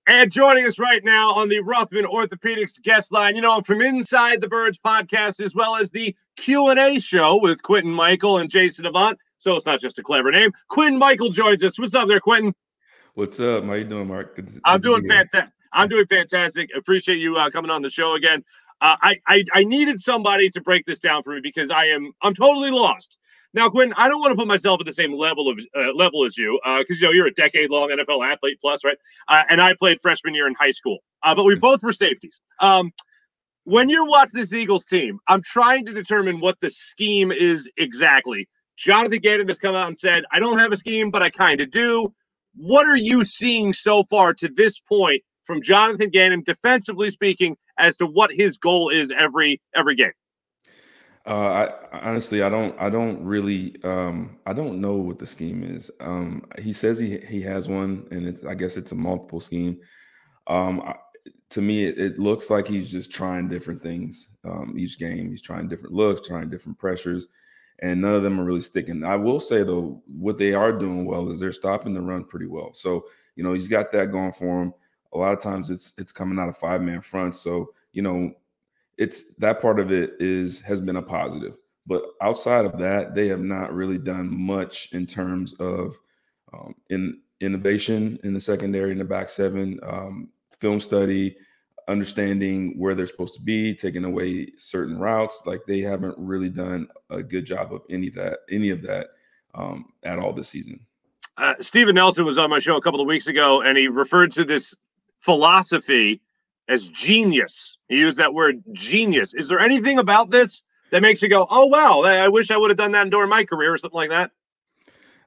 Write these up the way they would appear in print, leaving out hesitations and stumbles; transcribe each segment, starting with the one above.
And joining us right now on the Ruthman Orthopedics guest line, from Inside the Birds podcast, as well as the Q+A Show with Quintin Mikell and Jason Avant. So it's not just a clever name. Quintin Mikell joins us. What's up there, Quintin? What's up? How you doing, Mark? I'm doing fantastic. I'm doing fantastic. Appreciate you coming on the show again. I needed somebody to break this down for me because I'm totally lost. Now, Quintin, I don't want to put myself at the same level as you, because you're a decade-long NFL athlete plus, right? And I played freshman year in high school, but we both were safeties. When you watch this Eagles team, I'm trying to determine what the scheme is exactly. Jonathan Gannon has come out and said, "I don't have a scheme, but I kind of do." What are you seeing so far to this point from Jonathan Gannon, defensively speaking, as to what his goal is every game? I honestly, I don't really, I don't know what the scheme is. He says he has one, and I guess it's a multiple scheme. To me, it looks like he's just trying different things. Each game, he's trying different looks, trying different pressures, and none of them are really sticking. I will say though, what they are doing well is they're stopping the run pretty well. So he's got that going for him. A lot of times it's coming out of 5-man fronts. So it's that part of it has been a positive, but outside of that, they have not really done much in terms of innovation in the secondary, in the back seven, film study, understanding where they're supposed to be, taking away certain routes. Like they haven't really done a good job of any of that at all this season. Steven Nelson was on my show a couple of weeks ago, and he referred to this philosophy as genius. He used that word genius. Is there anything about this that makes you go, "Oh wow, I wish I would have done that during my career," or something like that?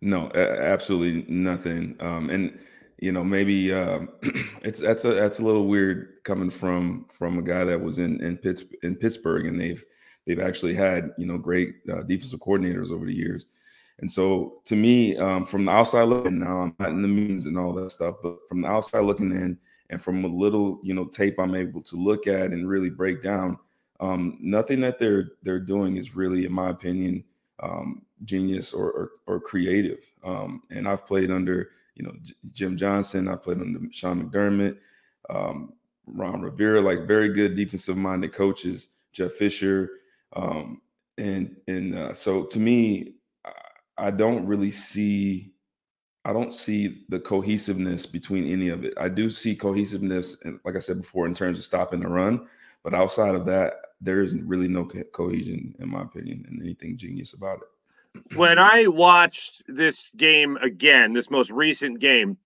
No, absolutely nothing. And maybe that's a little weird coming from a guy that was in Pittsburgh, and they've actually had great defensive coordinators over the years. And so to me, from the outside looking, now I'm not in the meetings and all that stuff, but from the outside looking in, and from a little, tape I'm able to look at and really break down, nothing that they're doing is really, in my opinion, genius or creative. And I've played under, Jim Johnson. I played under Sean McDermott, Ron Rivera, like very good defensive-minded coaches, Jeff Fisher. So to me, I don't see the cohesiveness between any of it. I do see cohesiveness, and like I said before, in terms of stopping the run, but outside of that, there is really no cohesion, in my opinion, and anything genius about it. When I watched this game again, this most recent game,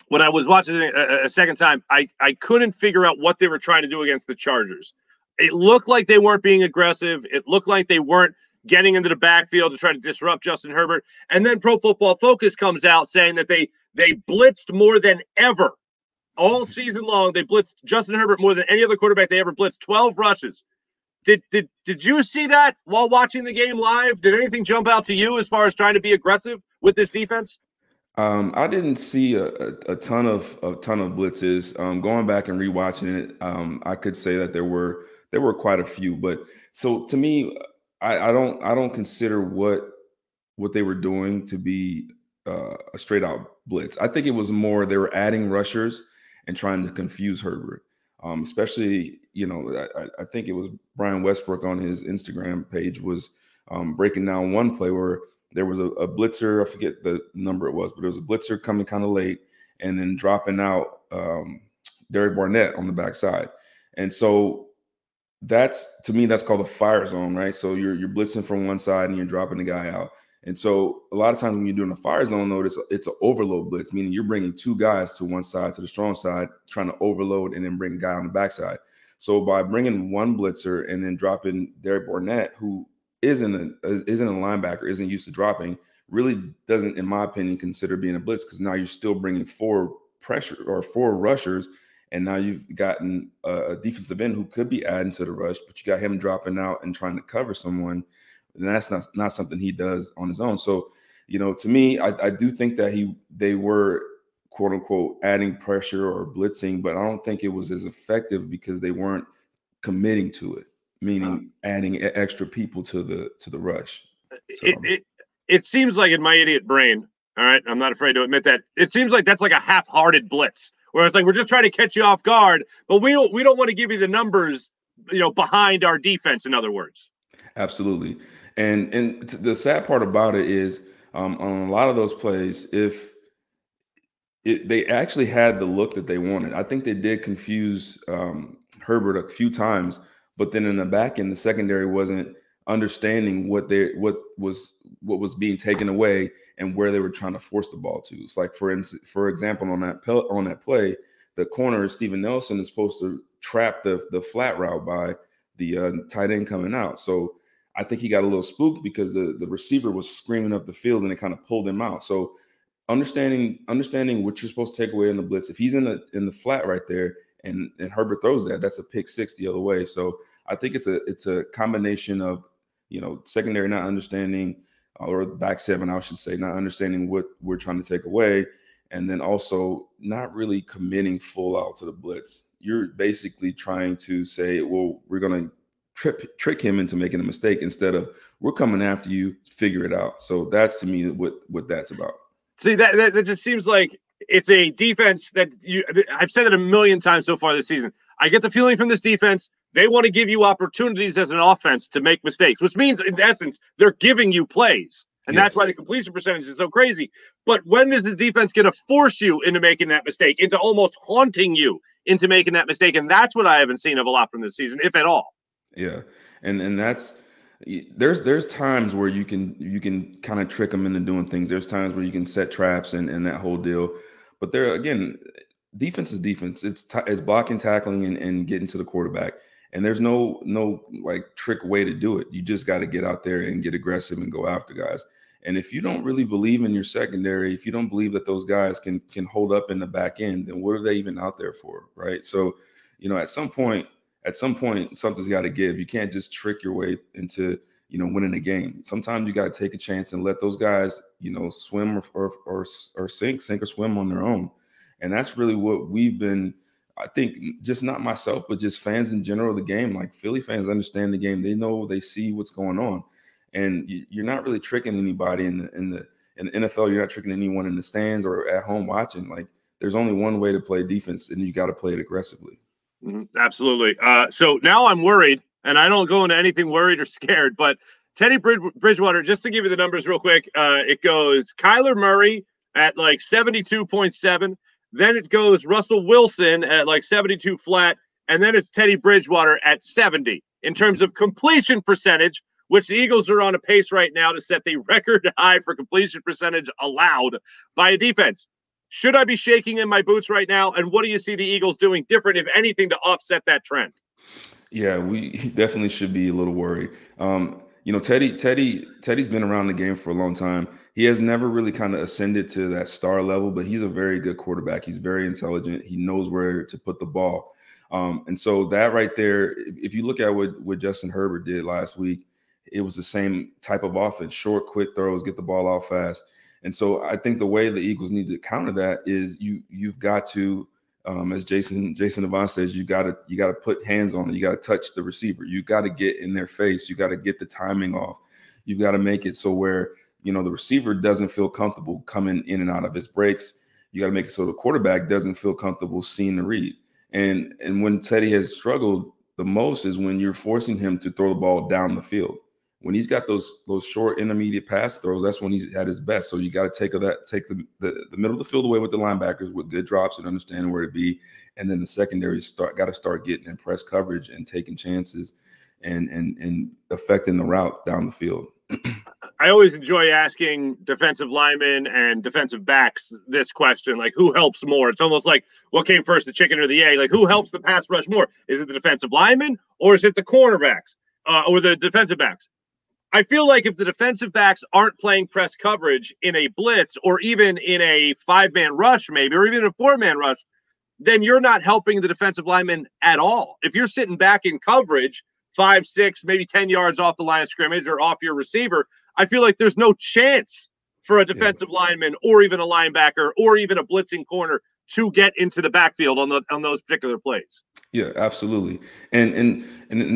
when I was watching it a second time, I couldn't figure out what they were trying to do against the Chargers. It looked like they weren't being aggressive. It looked like they weren't getting into the backfield to try to disrupt Justin Herbert. And then Pro Football Focus comes out saying that they blitzed more than ever. All season long, they blitzed Justin Herbert more than any other quarterback they ever blitzed, 12 rushes. Did you see that while watching the game live? Did anything jump out to you as far as trying to be aggressive with this defense? I didn't see a ton of blitzes. Going back and rewatching it, I could say that there were quite a few. But so to me, I don't consider what they were doing to be a straight out blitz. I think it was more they were adding rushers and trying to confuse Herbert. Especially, I think it was Brian Westbrook on his Instagram page was breaking down one play where there was a blitzer. I forget the number it was, but it was a blitzer coming kind of late and then dropping out Derek Barnett on the backside. And so to me, that's called a fire zone, right? So you're blitzing from one side and you're dropping the guy out. And so a lot of times when you're doing a fire zone, though, it's an overload blitz, meaning you're bringing two guys to one side, to the strong side, trying to overload and then bring a guy on the backside. So by bringing one blitzer and then dropping Derek Barnett, who isn't a linebacker, isn't used to dropping, really doesn't, in my opinion, consider being a blitz, because now you're still bringing four rushers. And now you've gotten a defensive end who could be adding to the rush, but you got him dropping out and trying to cover someone. And that's not something he does on his own. So, to me, I do think that they were, quote unquote, adding pressure or blitzing, but I don't think it was as effective because they weren't committing to it, meaning adding extra people to the rush. So, it seems like in my idiot brain, all right, I'm not afraid to admit that, it seems like that's like a half-hearted blitz, where it's like we're just trying to catch you off guard, but we don't want to give you the numbers, behind our defense. In other words, Absolutely. And the sad part about it is on a lot of those plays, if they actually had the look that they wanted. I think they did confuse Herbert a few times, but then in the back end, the secondary wasn't understanding what was being taken away and where they were trying to force the ball to. It's like, for example, on that play, the corner Steven Nelson is supposed to trap the flat route by the tight end coming out. So I think he got a little spooked because the receiver was screaming up the field and it kind of pulled him out. So understanding what you're supposed to take away in the blitz. If he's in the flat right there and Herbert throws that's a pick six the other way. So I think it's a combination of, secondary not understanding, or back seven, I should say, not understanding what we're trying to take away, and then also not really committing full out to the blitz. You're basically trying to say, well, we're going to trick him into making a mistake instead of we're coming after you, figure it out. So that's, to me, what that's about. See, that just seems like it's a defense that I've said it a million times so far this season. I get the feeling from this defense, they want to give you opportunities as an offense to make mistakes, which means, in essence, they're giving you plays. And that's why the completion percentage is so crazy. But when is the defense going to force you into making that mistake, into almost haunting you into making that mistake? And that's what I haven't seen of a lot from this season, if at all. Yeah. And that's there's times where you can kind of trick them into doing things. There's times where you can set traps and that whole deal. But there, again, defense is defense. It's blocking, tackling, and getting to the quarterback. And there's no like trick way to do it. You just got to get out there and get aggressive and go after guys. And if you don't really believe in your secondary, if you don't believe that those guys can hold up in the back end, then what are they even out there for, right? So, at some point, something's got to give. You can't just trick your way into, winning a game. Sometimes you got to take a chance and let those guys, swim or sink or swim on their own. And that's really what we've been. I think just not myself, but just fans in general of the game. Like Philly fans understand the game. They know, they see what's going on, and you're not really tricking anybody in the NFL. You're not tricking anyone in the stands or at home watching. Like there's only one way to play defense, and you got to play it aggressively. Absolutely. So now I'm worried, and I don't go into anything worried or scared, but Teddy Bridgewater, just to give you the numbers real quick, it goes Kyler Murray at like 72.7. Then it goes Russell Wilson at like 72 flat, and then it's Teddy Bridgewater at 70 in terms of completion percentage, which the Eagles are on a pace right now to set the record high for completion percentage allowed by a defense. Should I be shaking in my boots right now? And what do you see the Eagles doing different, if anything, to offset that trend? Yeah, we definitely should be a little worried. Teddy's been around the game for a long time. He has never really kind of ascended to that star level, but he's a very good quarterback. He's very intelligent. He knows where to put the ball. And so that right there, if you look at what Justin Herbert did last week, it was the same type of offense: short, quick throws, get the ball out fast. And so I think the way the Eagles need to counter that is you've got to, as Jason Avant says, you got to put hands on it. You got to touch the receiver. You got to get in their face. You got to get the timing off. You've got to make it so where the receiver doesn't feel comfortable coming in and out of his breaks. You got to make it so the quarterback doesn't feel comfortable seeing the read. And when Teddy has struggled the most is when you're forcing him to throw the ball down the field. When he's got those short intermediate pass throws, that's when he's at his best. So you got to take the middle of the field away with the linebackers with good drops and understanding where to be, and then the secondary got to start getting in press coverage and taking chances and affecting the route down the field. I always enjoy asking defensive linemen and defensive backs this question, like who helps more? It's almost like what came first, the chicken or the egg? Like who helps the pass rush more? Is it the defensive linemen or is it the cornerbacks or the defensive backs? I feel like if the defensive backs aren't playing press coverage in a blitz or even in a 5-man rush, maybe, or even a 4-man rush, then you're not helping the defensive lineman at all. If you're sitting back in coverage 5, 6, maybe 10 yards off the line of scrimmage or off your receiver, I feel like there's no chance for a defensive lineman or even a linebacker or even a blitzing corner to get into the backfield on those particular plays. Yeah, absolutely. And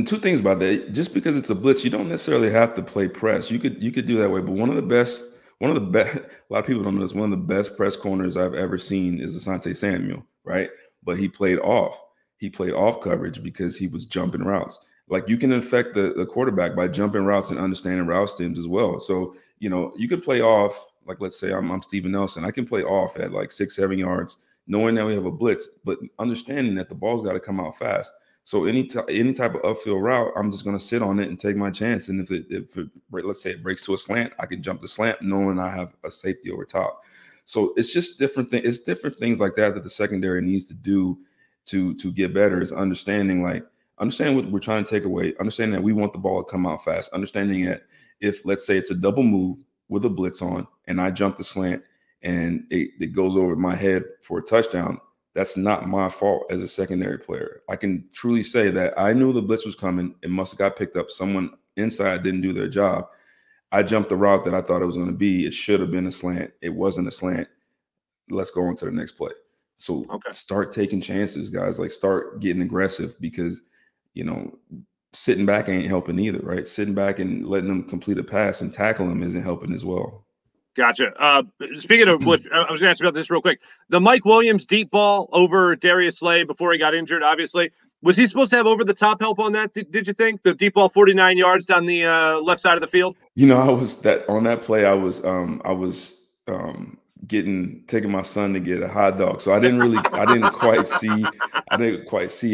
two things about that. Just because it's a blitz, you don't necessarily have to play press. You could do that way. But one of the best, a lot of people don't know this, one of the best press corners I've ever seen is Asante Samuel, right? But he played off. He played off coverage because he was jumping routes. Like, you can affect the quarterback by jumping routes and understanding route stems as well. So, you know, you could play off, like, let's say I'm Steven Nelson. I can play off at like 6-7 yards, knowing that we have a blitz, but understanding that the ball's got to come out fast. So any type of upfield route, I'm just going to sit on it and take my chance. And if it let's say it breaks to a slant, I can jump the slant knowing I have a safety over top. So it's just different things. It's different things like that the secondary needs to do to get better, is understanding what we're trying to take away, understanding that we want the ball to come out fast, understanding that if, let's say, it's a double move with a blitz on and I jump the slant and it goes over my head for a touchdown, that's not my fault as a secondary player. I can truly say that I knew the blitz was coming. It must have got picked up. Someone inside didn't do their job. I jumped the route that I thought it was going to be. It should have been a slant. It wasn't a slant. Let's go on to the next play. So Start taking chances, guys. Like, start getting aggressive, because, you know, sitting back ain't helping either, right? Sitting back and letting them complete a pass and tackle them isn't helping as well. Gotcha. Speaking of which, I was going to ask about this real quick. The Mike Williams deep ball over Darius Slay before he got injured, obviously. Was he supposed to have over-the-top help on that, did you think? The deep ball 49 yards down the left side of the field? You know, on that play, I was taking my son to get a hot dog. So I didn't quite see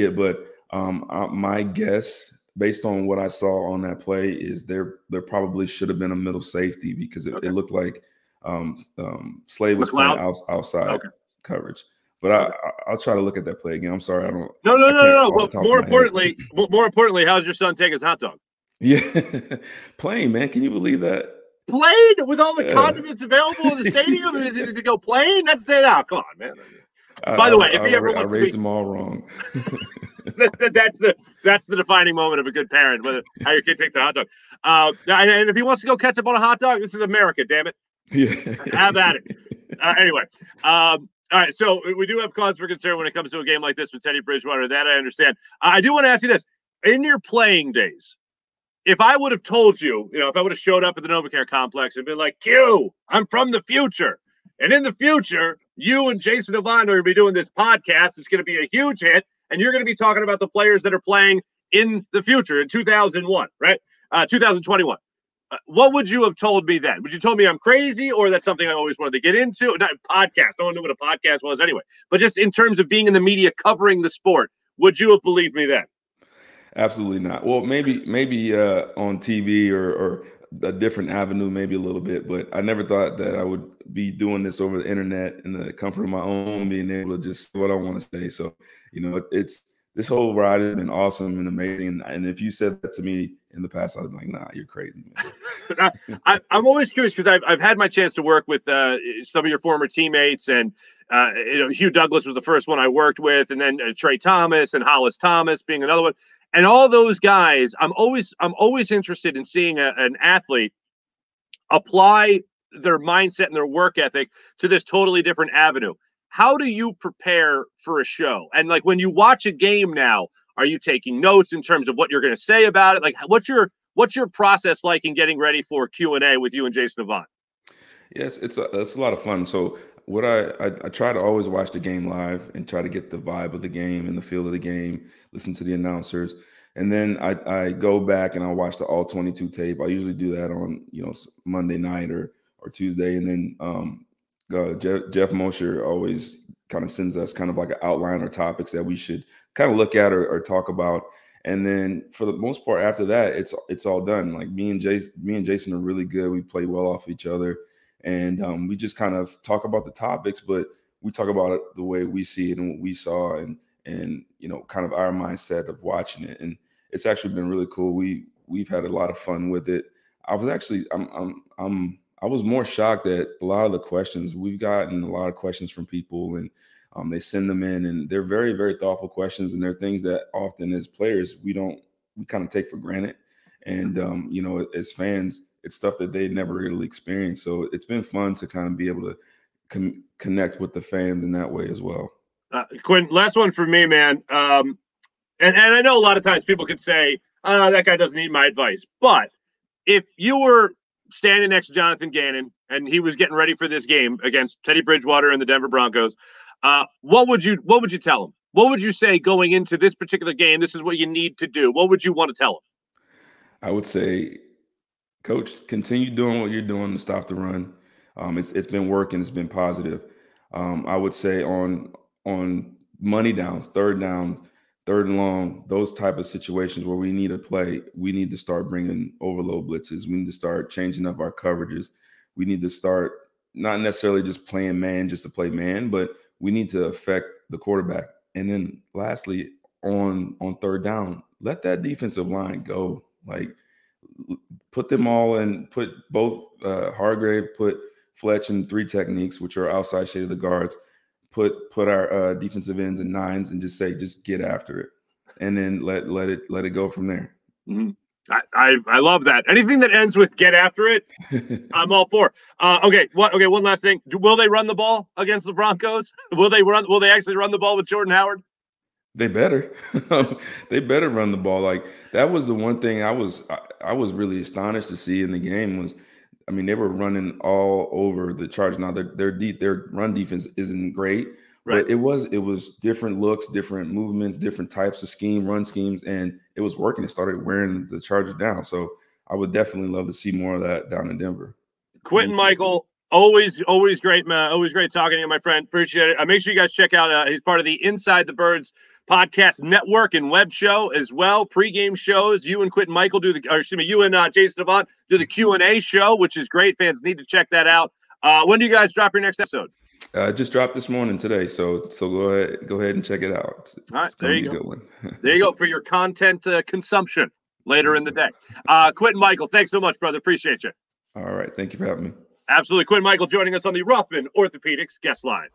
it. But my guess, based on what I saw on that play, is there probably should have been a middle safety, because it looked like Slade was playing outside coverage. But I'll try to look at that play again. I'm sorry, I don't. No. But more importantly, how's your son take his hot dog? Yeah, playing, man. Can you believe that? Played with all the condiments available in the stadium to go playing? That's it out. Come on, man. By the way, if he ever wants to raised them all wrong. that's the defining moment of a good parent, whether how your kid takes the hot dog. And if he wants to go ketchup on a hot dog, this is America, damn it. Yeah, have at it. Anyway, all right. So we do have cause for concern when it comes to a game like this with Teddy Bridgewater. That I understand. I do want to ask you this: in your playing days, if I would have told you, if I would have showed up at the NovaCare complex and been like, Q, I'm from the future, and in the future, you and Jason Avant are going to be doing this podcast. It's going to be a huge hit, and you're going to be talking about the players that are playing in the future in 2001, right? 2021. What would you have told me then? Would you told me I'm crazy, or that's something I always wanted to get into? Not podcast. No one knew what a podcast was anyway. But just in terms of being in the media covering the sport, would you have believed me then? Absolutely not. Well, maybe on TV or a different avenue, maybe a little bit, but I never thought that I would be doing this over the internet in the comfort of my own, being able to just say what I want to say. So, it's this whole ride has been awesome and amazing. And if you said that to me in the past, I'd be like, nah, you're crazy, man. I'm always curious, because I've had my chance to work with some of your former teammates, and Hugh Douglas was the first one I worked with, and then Trey Thomas and Hollis Thomas being another one. And all those guys, I'm always interested in seeing an athlete apply their mindset and their work ethic to this totally different avenue. How do you prepare for a show? And like, when you watch a game now, are you taking notes in terms of what you're going to say about it? Like, what's your process like in getting ready for Q&A with you and Jason Avant? Yes, it's a lot of fun. So what I try to always watch the game live and try to get the vibe of the game and the feel of the game, listen to the announcers. And then I go back and I watch the all 22 tape. I usually do that on, Monday night or Tuesday. And then Jeff Mosher always kind of sends us kind of like an outline or topics that we should kind of look at or talk about. And then for the most part, after that, it's all done. Like, me and Jason are really good. We play well off each other. And we just kind of talk about the topics, but we talk about it the way we see it and what we saw, and kind of our mindset of watching it. And it's actually been really cool. We've had a lot of fun with it. I was more shocked at a lot of the questions. We've gotten a lot of questions from people, and they send them in, and they're very, very thoughtful questions. And they're things that often as players, we kind of take for granted. And, as fans, it's stuff that they never really experienced. So it's been fun to kind of be able to connect with the fans in that way as well. Quinn, last one for me, man. And I know a lot of times people could say, that guy doesn't need my advice. But if you were standing next to Jonathan Gannon and he was getting ready for this game against Teddy Bridgewater and the Denver Broncos, What would you tell him? What would you say going into this particular game? This is what you need to do. What would you want to tell him? I would say, Coach, continue doing what you're doing to stop the run. It's been working. It's been positive. I would say on money downs, third down, third and long, those type of situations where we need a play, we need to start bringing overload blitzes. We need to start changing up our coverages. We need to start not necessarily just playing man just to play man, but we need to affect the quarterback. And then lastly, on third down, let that defensive line go. Like, put them all in, put both Hargrave, put Fletch in 3 techniques, which are outside shade of the guards, put our defensive ends in 9s and just say, just get after it. And then let it go from there. Mm-hmm. I love that. Anything that ends with get after it, I'm all for. Okay, one last thing. Will they run the ball against the Broncos? Will they actually run the ball with Jordan Howard? They better. They better run the ball. Like, that was the one thing I was really astonished to see in the game was, I mean, they were running all over the Chargers. Now their run defense isn't great, right, but it was different looks, different movements, different types of run schemes, and it was working. It started wearing the Chargers down. So I would definitely love to see more of that down in Denver. Quintin Mikell, always great, man. Always great talking to you, my friend. Appreciate it. Make sure you guys check out. He's part of the Inside the Birds podcast network and web show as well. Pre-game shows. You and Quintin Mikell you and Jason Avant do the Q+A show, which is great. Fans need to check that out. When do you guys drop your next episode? Just dropped this morning today, so go ahead and check it out. All right, there you go. Good one. There you go for your content consumption later in the day. Quintin Mikell, thanks so much, brother. Appreciate you. All right, thank you for having me. Absolutely. Quintin Mikell joining us on the Ruffman Orthopedics guest line.